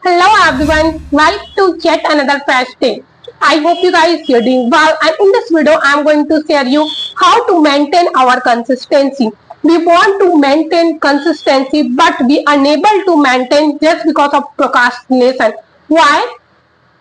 Hello everyone, welcome to yet another fresh day. I hope you guys are doing well, and in this video I am going to share you how to maintain our consistency. We want to maintain consistency but we are unable to maintain just because of procrastination. Why?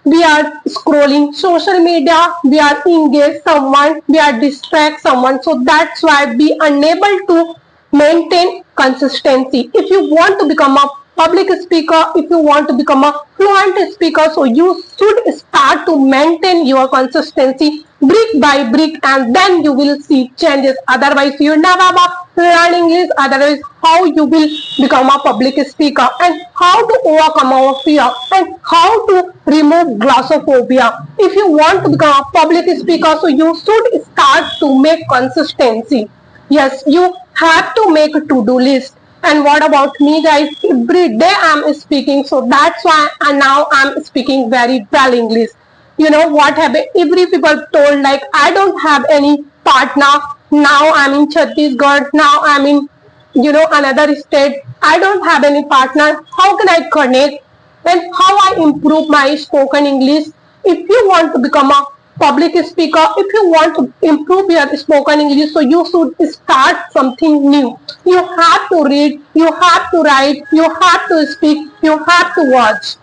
We are scrolling social media, we are engaged someone, we are distract someone, so that's why we are unable to maintain consistency. If you want to become a public speaker, if you want to become a fluent speaker, so you should start to maintain your consistency brick by brick, and then you will see changes. Otherwise you never learn English. Otherwise how you will become a public speaker, and how to overcome our fear, and how to remove glossophobia. If you want to become a public speaker, so you should start to make consistency. Yes, you have to make a to-do list. And what about me, guys? Every day I'm speaking, so that's why now I'm speaking very well English. You know what happened? Every people told like I don't have any partner. Now I'm in Chhattisgarh. Now I'm in another state. I don't have any partner. How can I connect? And how I improve my spoken English? If you want to become a public speaker, if you want to improve your spoken English, so you should start something new. You have to read, you have to write, you have to speak, you have to watch.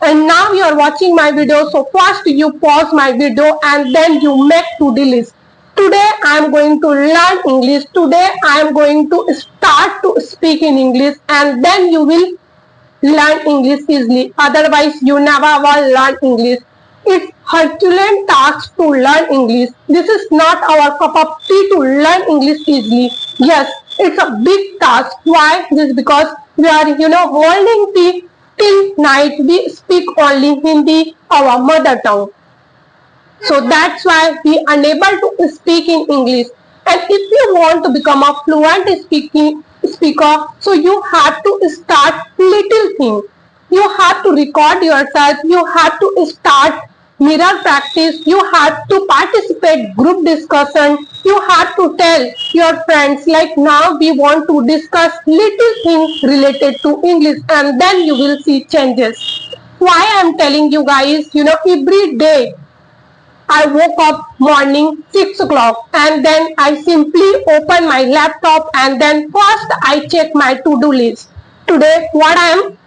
And now you are watching my video, so first you pause my video and then you make to-do list. Today I am going to learn English. Today I am going to start to speak in English, and then you will learn English easily. Otherwise you never will learn English. It's Herculean task to learn English. This is not our cup of tea to learn English easily. Yes, it's a big task. Why? Just because we are holding tea till night. We speak only Hindi, our mother tongue. So that's why we are unable to speak in English. And if you want to become a fluent speaker, so you have to start little thing. You have to record yourself. You have to start mirror practice. You have to participate group discussion. You have to tell your friends like now we want to discuss little things related to English, and then you will see changes. Why I'm telling you guys, every day I woke up morning 6 o'clock, and then I simply open my laptop, and then first I check my to-do list. Today what I am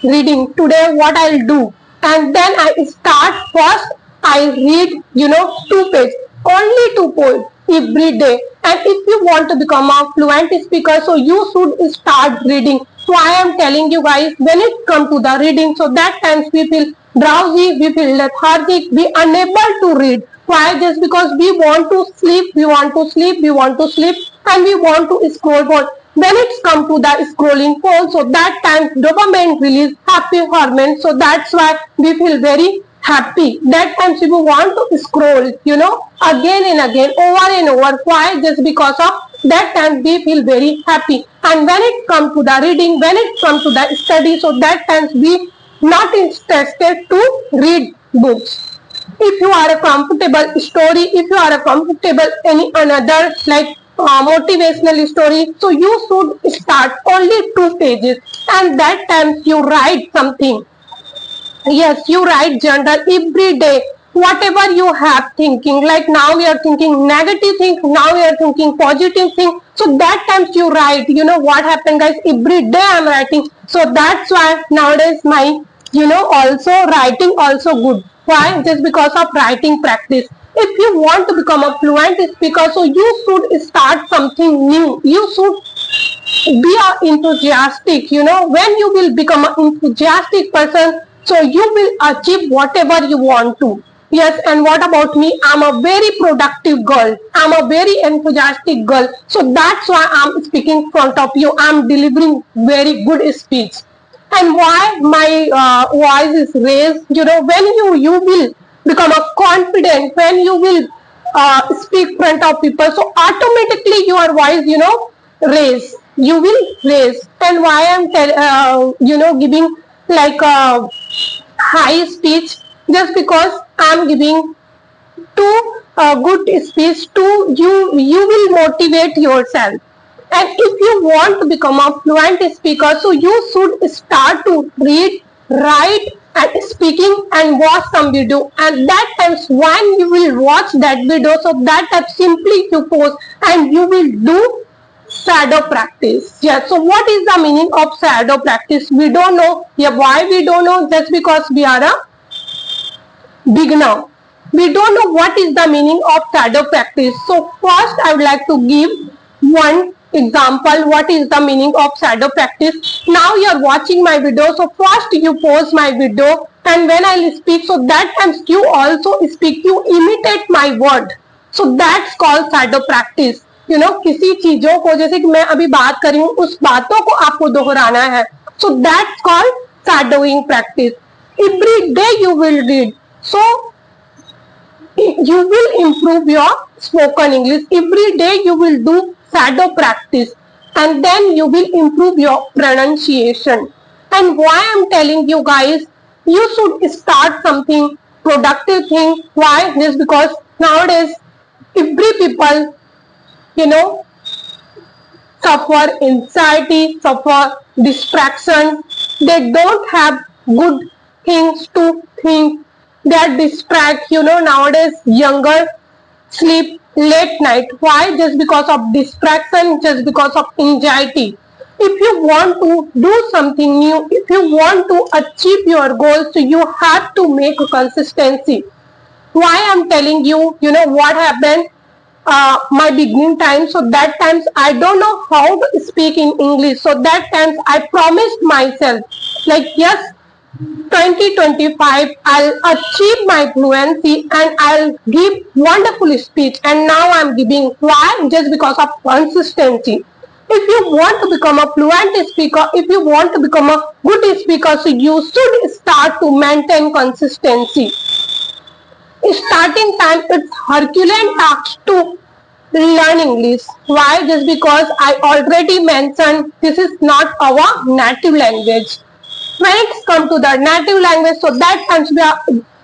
reading, today what I'll do, and then I start. First I read 2 pages, only 2 pages every day. And if you want to become a fluent speaker, so you should start reading. So I am telling you guys, when it comes to the reading, so that times we feel drowsy, we feel lethargic, we unable to read. Why? Just because we want to sleep, we want to sleep, we want to sleep, and we want to scroll phone. When it's come to the scrolling phone, so that time dopamine release happy hormone, so that's why we feel very happy. That times we want to scroll, again and again, over and over. Why? Just because of that time we feel very happy. And when it comes to the reading, when it comes to the study, so that times we not interested to read books. If you are a comfortable story, if you are a comfortable any another like motivational story, so you should start only 2 pages, and that time you write something. Yes, you write journal every day. Whatever you have thinking, like now we are thinking negative thing, now we are thinking positive thing. So that times you write. You know what happened, guys? Every day I'm writing. So that's why nowadays my also writing also good. Why? Just because of writing practice. If you want to become a fluent speaker, so you should start something new. You should be enthusiastic. When you will become an enthusiastic person, so you will achieve whatever you want to. Yes, and what about me? I'm a very productive girl. I'm a very enthusiastic girl. So that's why I'm speaking in front of you. I'm delivering very good speech. And why my voice is raised? When you will become a confident, when you will speak in front of people, so automatically your voice, raise. You will raise. And why I'm giving like a high speech? Just because I'm giving too good speech to you, you will motivate yourself. And if you want to become a fluent speaker, so you should start to read, write and speaking and watch some video, and that times when you will watch that video, so that time simply you pause and you will do shadow practice. Yeah, so what is the meaning of shadow practice? We don't know. Yeah, why we don't know? Just because we are a beginner, we don't know what is the meaning of shadow practice. So first I would like to give one example what is the meaning of shadow practice. Now you are watching my video, so first you pause my video, and when I speak, so that times you also speak, you imitate my word, so that's called shadow practice. You know, किसी चीजों को, जैसे कि मैं अभी बात कर रही हूँ, उस बातों को आपको दोहराना है, so that's called shadowing practice. Every day you will read, so you will improve your spoken English. Every day you will do shadow practice, and then you will improve your pronunciation. And why I'm telling you guys, you should start something productive thing. Why? Just because nowadays every people, you know, suffer anxiety, suffer distraction. They don't have good things to think. They are distract. You know, nowadays younger sleep late night. Why? Just because of distraction, just because of anxiety. If you want to do something new, if you want to achieve your goals, so you have to make a consistency. Why I'm telling you, you know what happened? My beginning time, so that times I don't know how to speak in English, so that times I promised myself, like, yes, 2025 I'll achieve my fluency and I'll give wonderful speech, and now I'm giving. Why? Just because of consistency. If you want to become a fluent speaker, if you want to become a good speaker, so you should start to maintain consistency. Starting time, it's Herculean task to learn English. Why? Just because I already mentioned this is not our native language. When it's come to the native language, so that times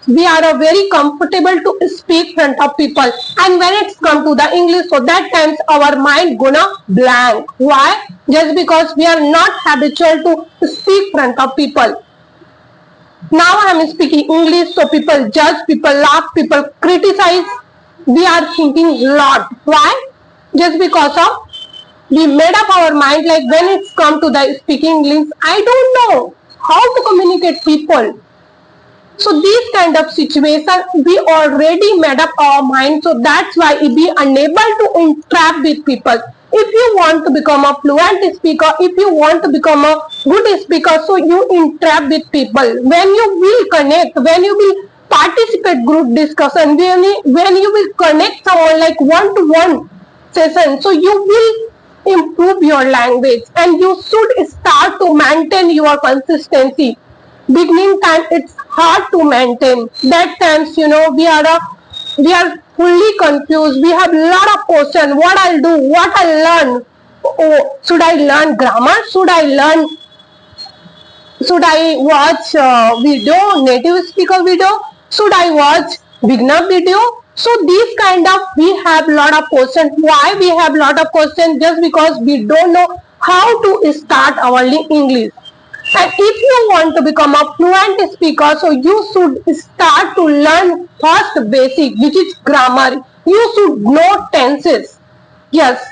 we are very comfortable to speak front of people, and when it's come to the English, so that times our mind gonna blank. Why? Just because we are not habitual to speak front of people. Now I am speaking English, so people judge, people laugh, people criticize. We are thinking a lot. Why? Just because of we made up our mind, like when it's come to the speaking English, I don't know how to communicate people. So these kind of situations we already made up our mind, so that's why we are unable to interact with people. If you want to become a fluent speaker, if you want to become a good speaker, so you interact with people. When you will connect, when you will participate group discussion, when you will connect someone like one-to-one session, so you will improve your language, and you should start to maintain your consistency. Beginning time, it's hard to maintain. That times, you know, we are fully confused. We have a lot of questions. What I'll do? What I'll learn? Oh, should I learn grammar? Should I watch video, native speaker video? Should I watch beginner video? So these kind of, we have a lot of questions. Why we have a lot of questions? Just because we don't know how to start our English. And if you want to become a fluent speaker, so you should start to learn first basic, which is grammar. You should know tenses. Yes,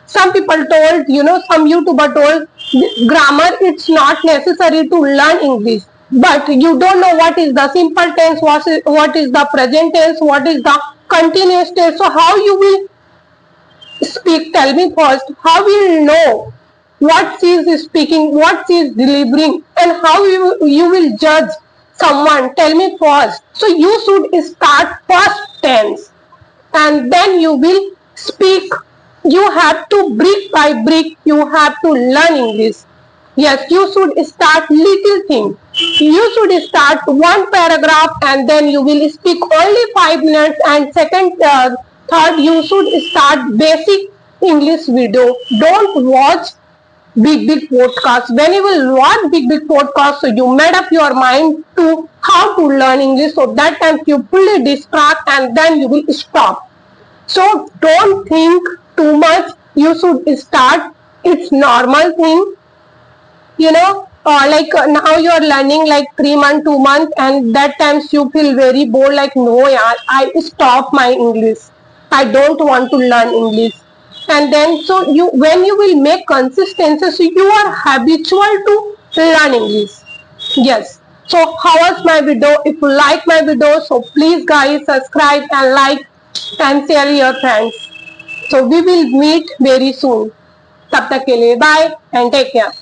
some people told, you know, some YouTuber told grammar, it's not necessary to learn English. But you don't know what is the simple tense, what is the present tense, what is the continuous tense. So how you will speak? Tell me first. How will you know what she is speaking, what she is delivering, and how you will judge someone? Tell me first. So you should start first tense, and then you will speak. You have to brick by brick, you have to learn English. Yes, you should start little thing. You should start one paragraph, and then you will speak only 5 minutes, and third, you should start basic English video. Don't watch big podcasts. When you will watch big podcasts, so you made up your mind to how to learn English, so that time you fully distract, and then you will stop. So don't think too much. You should start. It's normal thing. You know, now you are learning like 3 months, 2 months, and that times you feel very bored, like no, yeah, I stop my English. I don't want to learn English. And then so you when you will make consistency, so you are habitual to learn English. Yes. So how was my video? If you like my video, so please guys subscribe and like and share your friends. So we will meet very soon. तब तक के लिए bye and take care.